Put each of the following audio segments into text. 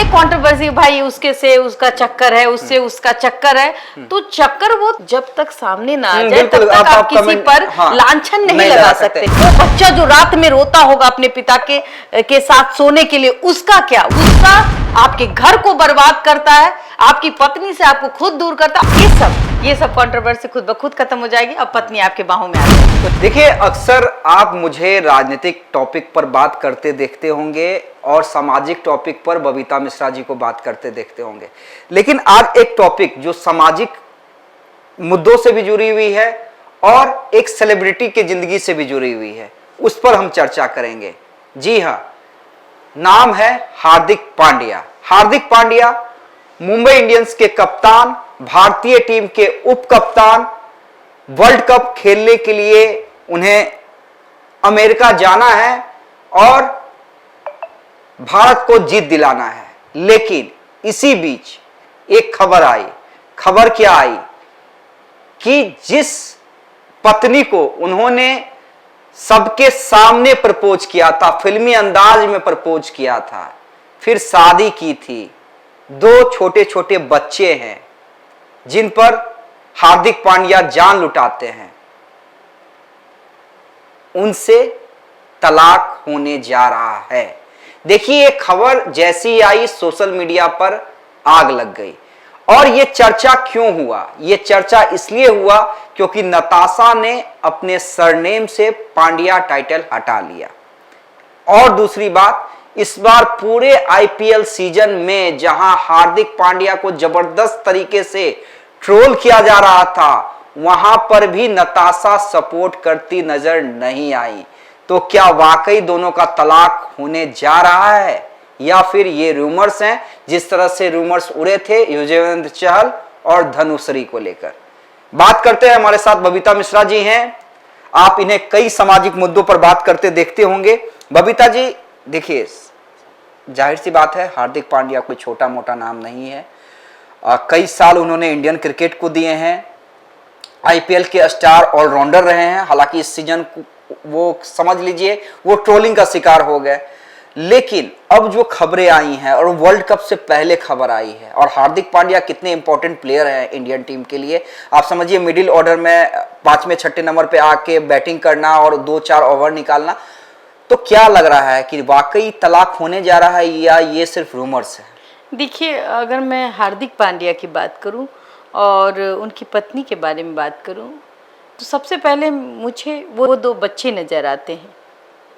ये कंट्रोवर्सी, भाई उसके से उसका चक्कर है, उससे उसका चक्कर है, तो चक्कर वो जब तक सामने ना आ जाए तब तक आप किसी पर लांछन नहीं लगा सकते। वो बच्चा जो रात में रोता होगा अपने पिता के साथ सोने के लिए, उसका क्या, उसका आपके घर को बर्बाद करता है, आपकी पत्नी से आपको खुद दूर करता है। ये सब कंट्रोवर्सी खुद ब खुद खत्म हो जाएगी। अब पत्नी आपके बाहों में आ जाएगी। तो देखिए, अक्सर आप मुझे राजनीतिक टॉपिक पर बात करते देखते होंगे और सामाजिक टॉपिक पर बबीता मिश्रा जी को बात करते देखते होंगे, लेकिन आज एक टॉपिक जो सामाजिक मुद्दों से भी जुड़ी हुई है और एक सेलिब्रिटी की जिंदगी से भी जुड़ी हुई है, उस पर हम चर्चा करेंगे। जी हाँ, नाम है हार्दिक पांड्या। हार्दिक पांड्या मुंबई इंडियंस के कप्तान, भारतीय टीम के उप कप्तान। वर्ल्ड कप खेलने के लिए उन्हें अमेरिका जाना है और भारत को जीत दिलाना है। लेकिन इसी बीच एक खबर आई। खबर क्या आई कि जिस पत्नी को उन्होंने सबके सामने प्रपोज किया था, फिल्मी अंदाज में प्रपोज किया था, फिर शादी की थी, 2 छोटे छोटे बच्चे हैं जिन पर हार्दिक पांड्या जान लुटाते हैं, उनसे तलाक होने जा रहा है। देखिए, ये खबर जैसी आई सोशल मीडिया पर आग लग गई। और ये चर्चा क्यों हुआ? ये चर्चा इसलिए हुआ क्योंकि नताशा ने अपने सरनेम से पांड्या टाइटल हटा लिया। और दूसरी बात, इस बार पूरे आईपीएल सीजन में जहां हार्दिक पांड्या को जबरदस्त तरीके से ट्रोल किया जा रहा था, वहां पर भी नताशा सपोर्ट करती नजर नहीं आई। तो क्या वाकई दोनों का तलाक होने जा रहा है या फिर ये रूमर्स हैं, जिस तरह से रूमर्स उड़े थे युजवेंद्र चहल और धनुश्री को लेकर? बात करते हैं, हमारे साथ बबीता मिश्रा जी हैं। आप इन्हें कई सामाजिक मुद्दों पर बात करते देखते होंगे। बबीता जी, देखिए, जाहिर सी बात है हार्दिक पांड्या कोई छोटा मोटा नाम नहीं है। कई साल उन्होंने इंडियन क्रिकेट को दिए हैं, आईपीएल के स्टार ऑलराउंडर रहे हैं। हालांकि इस सीजन वो समझ लीजिए वो ट्रोलिंग का शिकार हो गए। लेकिन अब जो खबरें आई हैं, और वर्ल्ड कप से पहले खबर आई है, और हार्दिक पांड्या कितने इंपॉर्टेंट प्लेयर हैं इंडियन टीम के लिए। आप समझिए, मिडिल ऑर्डर में 5वें 6ठे नंबर पे आके बैटिंग करना और 2-4 ओवर निकालना। तो क्या लग रहा है कि वाकई तलाक होने जा रहा है या ये सिर्फ रूमर्स है? देखिए, अगर मैं हार्दिक पांड्या की बात करूं और उनकी पत्नी के बारे में बात करूं, तो सबसे पहले मुझे वो 2 बच्चे नजर आते हैं।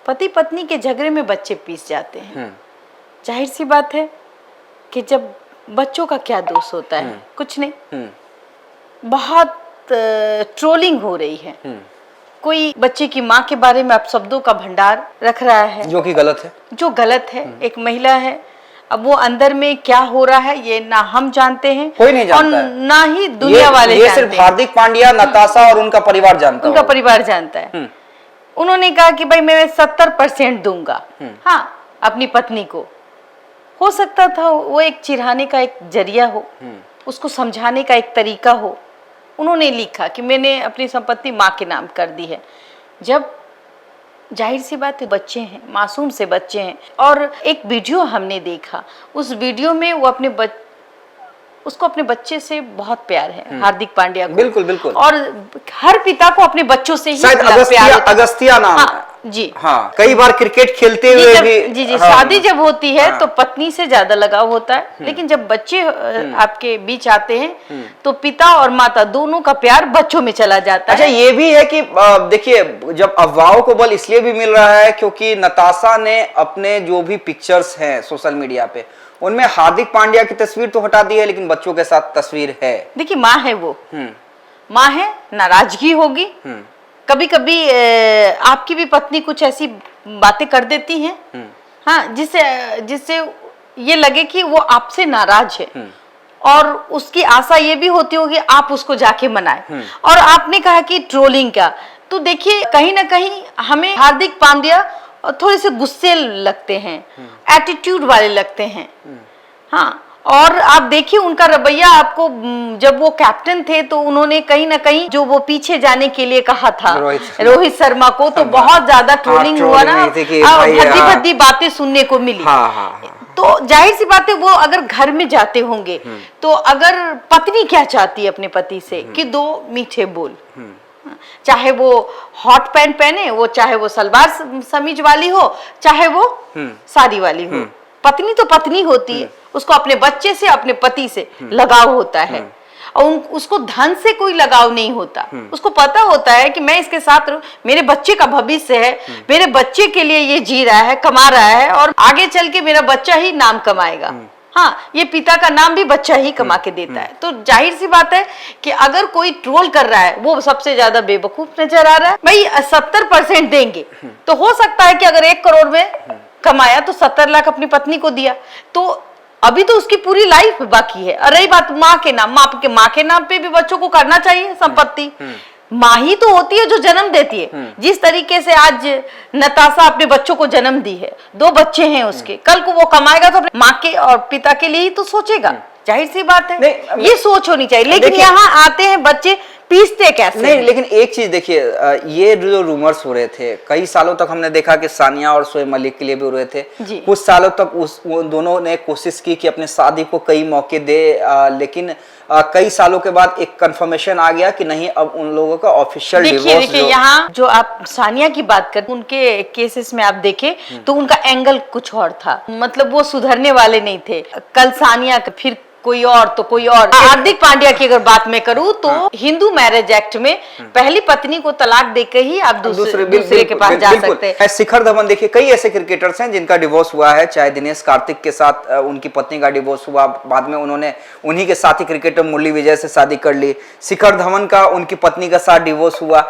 पति पत्नी के झगड़े में बच्चे पीस जाते हैं। जाहिर सी बात है कि जब बच्चों का क्या दोष होता है, कुछ नहीं। बहुत ट्रोलिंग हो रही है। कोई बच्चे की माँ के बारे में अपशब्दों का भंडार रख रहा है, जो कि गलत है। जो गलत है। एक महिला है, अब वो अंदर में क्या हो रहा है ये ना हम जानते हैं, कोई नहीं जानता और ना ही दुनिया वाले ये जानते सिर्फ हैं। हार्दिक पांड्या, नताशा और उनका परिवार जानता है। उनका परिवार जानता है। उन्होंने कहा कि भाई मैं 70% दूंगा, हाँ, अपनी पत्नी को। हो सकता था वो एक चिढ़ाने का एक जरिया हो, उसको समझाने का एक तरीका हो। उन्होंने लिखा कि मैंने अपनी संपत्ति माँ के नाम कर दी है। जब जाहिर सी बात है, बच्चे हैं, मासूम से बच्चे हैं। और एक वीडियो हमने देखा, उस वीडियो में वो उसको अपने बच्चे से बहुत प्यार है, हार्दिक पांड्या को। बिल्कुल बिल्कुल। और हर पिता को अपने बच्चों से ही शायद अगस्तिया नाम। हाँ, जी हाँ, कई बार क्रिकेट खेलते हुए भी। जी, हाँ, शादी जब होती है तो पत्नी से ज्यादा लगाव होता है, लेकिन जब बच्चे आपके बीच आते हैं तो पिता और माता दोनों का प्यार बच्चों में चला जाता है। अच्छा, ये भी है कि देखिए, जब अफवाहों को बल इसलिए भी मिल रहा है क्योंकि नताशा ने अपने जो भी पिक्चर्स हैं सोशल मीडिया पे, उनमें हार्दिक पांड्या की तस्वीर तो हटा दी है, लेकिन बच्चों के साथ तस्वीर है। देखिए, माँ है वो, माँ है, नाराजगी होगी। कभी कभी आपकी भी पत्नी कुछ ऐसी बातें कर देती हैं, हाँ, जिससे ये लगे कि वो आपसे नाराज है, और उसकी आशा ये भी होती होगी आप उसको जाके मनाएं। और आपने कहा कि ट्रोलिंग का, तो देखिए कहीं ना कहीं हमें हार्दिक पांड्या थोड़े से गुस्से लगते हैं, एटीट्यूड वाले लगते हैं, हाँ। और आप देखिए उनका रवैया, आपको जब वो कैप्टन थे तो उन्होंने कहीं ना कहीं जो वो पीछे जाने के लिए कहा था रोहित शर्मा को, तो बहुत ज्यादा ट्रोलिंग हुआ ना, भद्दी भद्दी बातें सुनने को मिली। तो जाहिर सी बात है वो अगर घर में जाते होंगे तो अगर पत्नी क्या चाहती है अपने पति से कि दो मीठे बोल, चाहे वो हॉट पैंट पहने, वो चाहे वो सलवार समीज वाली हो, चाहे वो साड़ी वाली हो, पत्नी तो पत्नी होती है, उसको अपने बच्चे से अपने पति से लगाव होता है और उसको धन से कोई लगाव नहीं होता। उसको पता होता है कि मैं इसके साथ रहूं, मेरे बच्चे का भविष्य है, मेरे बच्चे के लिए ये जी रहा है, कमा रहा है और आगे चल के मेरा बच्चा ही नाम कमाएगा। हाँ, ये पिता का नाम भी बच्चा ही कमा के देता है। तो जाहिर सी बात है कि अगर कोई ट्रोल कर रहा है वो सबसे ज्यादा बेवकूफ नजर आ रहा है। भाई 70% देंगे तो हो सकता है कि अगर 1 करोड़ में कमाया तो 70 लाख अपनी पत्नी को दिया, तो अभी तो उसकी पूरी लाइफ बाकी है। और रही बात माँ के नाम, माँ के नाम पे भी बच्चों को करना चाहिए संपत्ति। माँ ही तो होती है जो जन्म देती है। जिस तरीके से आज नताशा अपने बच्चों को जन्म दी है, 2 बच्चे हैं उसके, कल को वो कमाएगा तो अपने माँ के और पिता के लिए ही तो सोचेगा। जाहिर सी बात है ये सोच होनी चाहिए। लेकिन यहाँ आते हैं बच्चे पीसते कैसे नहीं, लेकिन एक चीज देखिए, ये जो रूमर्स हो रहे थे कई सालों तक, हमने देखा कि सानिया और शोएब मलिक के लिए भी हो रहे थे। कुछ सालों तक वो दोनों ने कोशिश की कि अपने शादी को कई मौके दे, लेकिन कई सालों के बाद एक कंफर्मेशन आ गया कि नहीं, अब उन लोगों का ऑफिशियल डिवोर्स। देखिए यहाँ जो आप सानिया की बात करते, उनके केसेस में आप देखें तो उनका एंगल कुछ और था, मतलब वो सुधरने वाले नहीं थे। कल सानिया फिर कोई और तो कोई और। हार्दिक पांड्या की अगर बात मैं करूं तो हिंदू मैरिज एक्ट में पहली पत्नी को तलाक देकर ही आप दूसरे के पास जा सकते हैं। शिखर धवन देखिए, कई ऐसे क्रिकेटर्स हैं जिनका डिवोर्स हुआ है, चाहे दिनेश कार्तिक के साथ उनकी पत्नी का डिवोर्स हुआ, बाद में उन्होंने उन्हीं के साथी क्रिकेटर मुरली विजय से शादी कर ली। शिखर धवन का उनकी पत्नी का साथ डिवोर्स हुआ।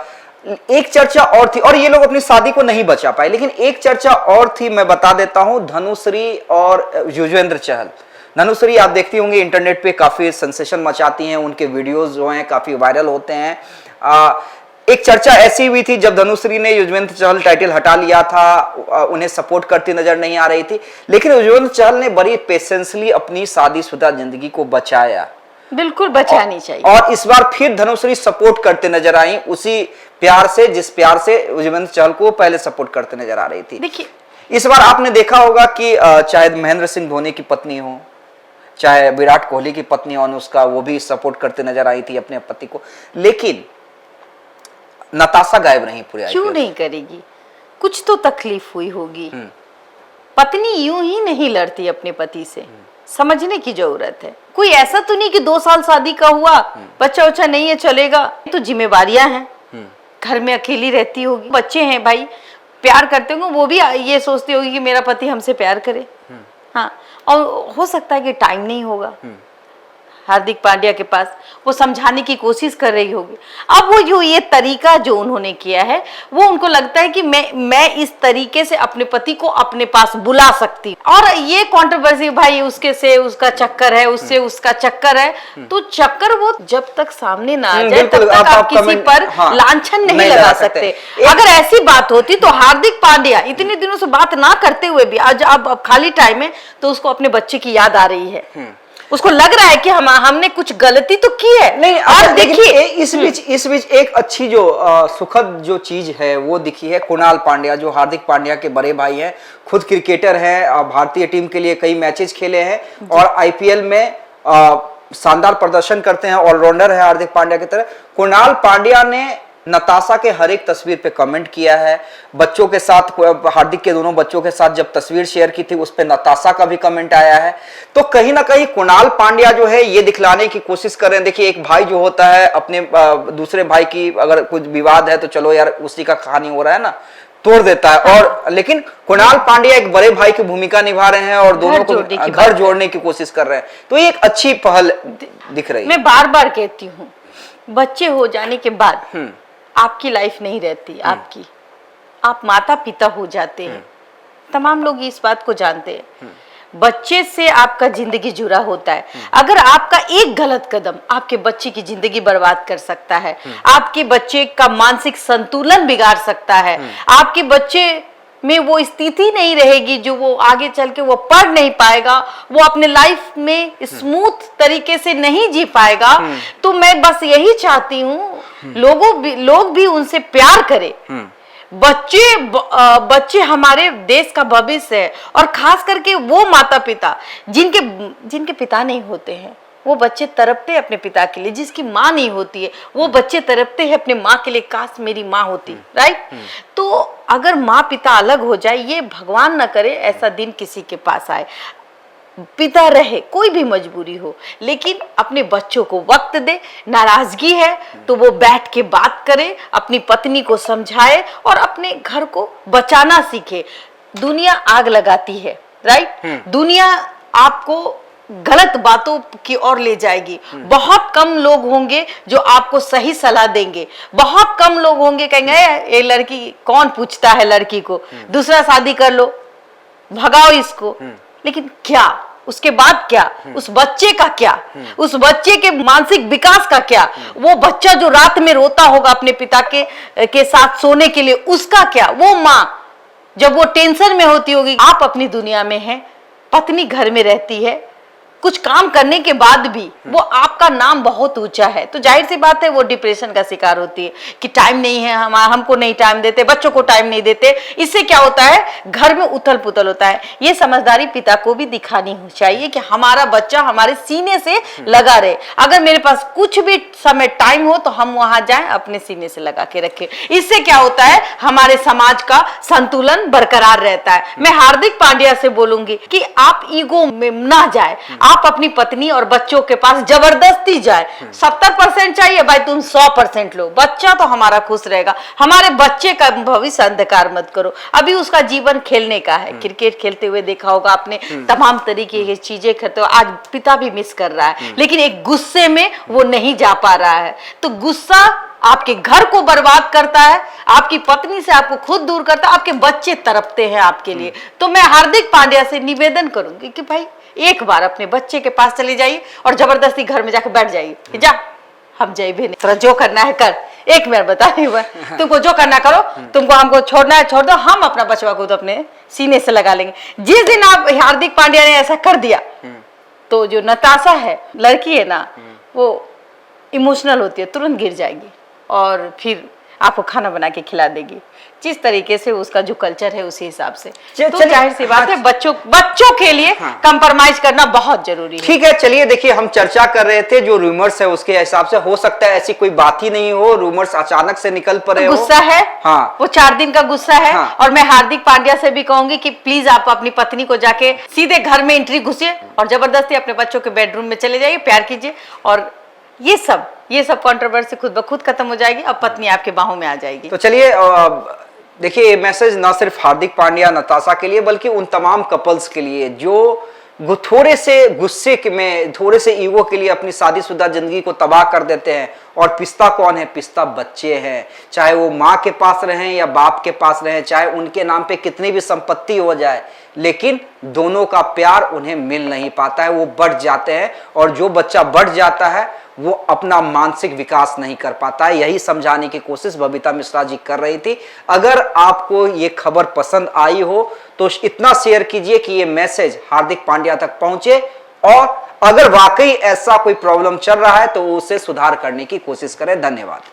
एक चर्चा और थी और ये लोग अपनी शादी को नहीं बचा पाए, लेकिन एक चर्चा और थी, मैं बता देता हूं, धनुश्री और युजवेंद्र चहल। धनुश्री आप देखती होंगी इंटरनेट पे काफी सेंसेशन मचाती हैं, उनके वीडियोस जो हैं काफी वायरल होते हैं। एक चर्चा ऐसी हुई थी जब धनुश्री ने युजवेंद्र चहल टाइटल हटा लिया था, उन्हें सपोर्ट करती नजर नहीं आ रही थी, लेकिन युजवेंद्र चहल ने बड़ी पेशेंसली अपनी शादीशुदा जिंदगी को बचाया। बिल्कुल बचानी चाहिए। और इस बार फिर धनुश्री सपोर्ट करते नजर आई, उसी प्यार से जिस प्यार से युजवेंद्र चहल को पहले सपोर्ट करते नजर आ रही थी। देखिए इस बार आपने देखा होगा कि चाहे महेंद्र सिंह धोनी की पत्नी हो, चाहे विराट कोहली की पत्नी अनुष्का, वो भी सपोर्ट करते नजर आई थी अपने पति को, लेकिन नताशा गायब नहीं पूरे। क्यों नहीं करेगी? कुछ तो तकलीफ हुई होगी। पत्नी यूं ही नहीं लड़ती अपने पति से, समझने की जरूरत है। कोई ऐसा तो नहीं कि 2 साल शादी का हुआ, बच्चा उच्चा नहीं है चलेगा, तो जिम्मेवारियां हैं, घर में अकेली रहती होगी, बच्चे हैं, भाई प्यार करते होंगे, वो भी ये सोचती होगी कि मेरा पति हमसे प्यार करे। हाँ, और हो सकता है कि टाइम नहीं होगा हार्दिक पांड्या के पास, वो समझाने की कोशिश कर रही होगी। अब वो जो ये तरीका जो उन्होंने किया है, वो उनको लगता है कि मैं इस तरीके से अपने पति को अपने पास बुला सकती हूँ। और ये कंट्रोवर्सी, भाई उसके से उसका चक्कर है, उससे उसका चक्कर है, तो चक्कर वो जब तक सामने ना आ जाए तब तक आप किसी पर लांछन नहीं लगा सकते। अगर ऐसी बात होती तो हार्दिक पांड्या इतने दिनों से बात ना करते हुए भी आज अब खाली टाइम है तो उसको अपने बच्चे की याद आ रही है, उसको लग रहा है कि हमने कुछ गलती तो की है। नहीं, और देखिए इस बीच एक अच्छी जो सुखद जो चीज है वो दिखी है। कुणाल पांड्या जो हार्दिक पांड्या के बड़े भाई हैं, खुद क्रिकेटर हैं, भारतीय टीम के लिए कई मैचेस खेले हैं और आईपीएल में शानदार प्रदर्शन करते हैं, ऑलराउंडर है हार्दिक पांड्या की तरह। कुणाल पांड्या ने नताशा के हर एक तस्वीर पे कमेंट किया है, बच्चों के साथ, हार्दिक के दोनों बच्चों के साथ जब तस्वीर शेयर की थी उस पे नताशा का भी कमेंट आया है। तो कहीं ना कहीं कुणाल पांड्या जो है ये दिखलाने की कोशिश कर रहे हैं। देखिए, एक भाई जो होता है अपने दूसरे भाई की अगर कुछ विवाद है तो चलो यार उसी का कहानी हो रहा है ना, तोड़ देता है। और लेकिन कुणाल पांड्या एक बड़े भाई की भूमिका निभा रहे हैं और दोनों को घर जोड़ने की कोशिश कर रहे हैं, तो ये एक अच्छी पहल दिख रही है। मैं बार बार कहती हूँ, बच्चे हो जाने के बाद आपकी लाइफ नहीं रहती, आपकी, आप माता पिता हो जाते हैं। तमाम लोग इस बात को जानते हैं, बच्चे से आपका जिंदगी जुड़ा होता है। अगर आपका एक गलत कदम आपके बच्चे की जिंदगी बर्बाद कर सकता है, आपके बच्चे का मानसिक संतुलन बिगाड़ सकता है, आपके बच्चे में वो स्थिति नहीं रहेगी जो वो आगे चल के वो पढ़ नहीं पाएगा, वो अपने लाइफ में स्मूथ तरीके से नहीं जी पाएगा। तो मैं बस यही चाहती हूँ लोग भी उनसे प्यार करें, बच्चे हमारे देश का भविष्य है, और खास करके वो माता पिता जिनके पिता नहीं होते हैं, वो बच्चे तड़पते हैं अपने पिता के लिए। जिसकी माँ नहीं होती है, वो बच्चे तड़पते हैं अपने माँ के लिए, काश मेरी माँ होती, राइट। तो अगर माँ पिता अलग हो जाए, ये भगवान ना करे ऐसा दिन किसी के पास आए। पिता रहे, कोई भी मजबूरी हो, लेकिन अपने बच्चों को वक्त दे। नाराजगी है तो वो बैठ के बात करे, अपनी पत्नी को समझाए और अपने घर को बचाना सीखे। दुनिया आग लगाती है, राइट। दुनिया आपको गलत बातों की ओर ले जाएगी। बहुत कम लोग होंगे जो आपको सही सलाह देंगे। बहुत कम लोग होंगे कहेंगे ये लड़की, कौन पूछता है लड़की को, दूसरा शादी कर लो, भगाओ इसको। लेकिन क्या उसके बाद क्या, उस बच्चे का क्या, उस बच्चे के मानसिक विकास का क्या, वो बच्चा जो रात में रोता होगा अपने पिता के साथ सोने के लिए, उसका क्या, वो माँ जब वो टेंशन में होती होगी। आप अपनी दुनिया में हैं, पत्नी घर में रहती है, कुछ काम करने के बाद भी वो आपका नाम बहुत ऊंचा है, तो जाहिर सी बात है वो डिप्रेशन का शिकार होती है कि टाइम नहीं है, हमको नहीं टाइम देते, बच्चों को टाइम नहीं देते। इससे क्या होता है, घर में उथल पुथल होता है। ये समझदारी पिता को भी दिखानी चाहिए कि हमारा बच्चा हमारे सीने से लगा रहे। अगर मेरे पास कुछ भी समय टाइम हो तो हम वहां जाएं, अपने सीने से लगा के रखें। इससे क्या होता है, हमारे समाज का संतुलन बरकरार रहता है। मैं हार्दिक पांड्या से बोलूंगी कि आप ईगो में ना जाए, आप अपनी पत्नी और बच्चों के पास जबरदस्ती जाए। 70% चाहिए भाई, तुम 100% लो, बच्चा तो हमारा खुश रहेगा। हमारे बच्चे का भविष्य अंधकार मत करो। अभी उसका जीवन खेलने का है। क्रिकेट खेलते हुए देखा होगा आपने, तमाम तरीके की चीजें करते हो। आज पिता भी मिस कर रहा है, लेकिन एक गुस्से में वो नहीं जा पा रहा है। तो गुस्सा आपके घर को बर्बाद करता है, आपकी पत्नी से आपको खुद दूर करता है, आपके बच्चे तड़पते हैं आपके लिए। तो मैं हार्दिक पांड्या से निवेदन करूंगी कि भाई एक बार अपने बच्चे के पास चले जाइए और जबरदस्ती घर में जाकर बैठ जाइए कि जा हम जाए भी नहीं, तेरा जो करना है कर। एक मिनट बता रही हूँ, तुमको जो करना करो, तुमको हमको छोड़ना है छोड़ दो, हम अपना बचवा को तो अपने सीने से लगा लेंगे। जिस दिन आप हार्दिक पांड्या ने ऐसा कर दिया, तो जो नताशा है लड़की है ना, वो इमोशनल होती है, तुरंत गिर जाएगी और फिर आपको खाना बना के खिला देगी। जिस तरीके से उसका जो कल्चर है उसी हिसाब से। तो जाहिर सी बात है बच्चों के लिए कंप्रोमाइज करना बहुत जरूरी है। ठीक है, चलिए देखिए, हम चर्चा कर रहे थे जो रूमर्स है उसके हिसाब से, हो सकता है ऐसी कोई बात ही नहीं हो, रूमर्स अचानक से निकल पड़े हो। गुस्सा है, हाँ, वो 4 दिन का गुस्सा है। हाँ। और मैं हार्दिक पांड्या से भी कहूंगी कि प्लीज आप अपनी पत्नी को जाके सीधे घर में एंट्री घुसिए और जबरदस्ती अपने बच्चों के बेडरूम में चले जाइए, प्यार कीजिए, और ये सब कंट्रोवर्सी खुद ब खुद खत्म हो जाएगी। अब पत्नी आपके बाहों में आ जाएगी। तो चलिए देखिए, ये मैसेज ना सिर्फ हार्दिक पांड्या नताशा के लिए बल्कि उन तमाम कपल्स के लिए जो थोड़े से गुस्से में, थोड़े से ईगो के लिए अपनी शादीशुदा जिंदगी को तबाह कर देते हैं। और पिस्ता कौन है? पिस्ता बच्चे हैं, चाहे वो माँ के पास रहें या बाप के पास रहें, चाहे उनके नाम पे कितनी भी संपत्ति हो जाए, लेकिन दोनों का प्यार उन्हें मिल नहीं पाता है, वो बढ़ जाते हैं। और जो बच्चा बढ़ जाता है वो अपना मानसिक विकास नहीं कर पाता है। यही समझाने की कोशिश बबीता मिश्रा जी कर रही थी। अगर आपको ये खबर पसंद आई हो तो इतना शेयर कीजिए कि ये मैसेज हार्दिक पांड्या तक पहुंचे, और अगर वाकई ऐसा कोई प्रॉब्लम चल रहा है तो उसे सुधार करने की कोशिश करें। धन्यवाद।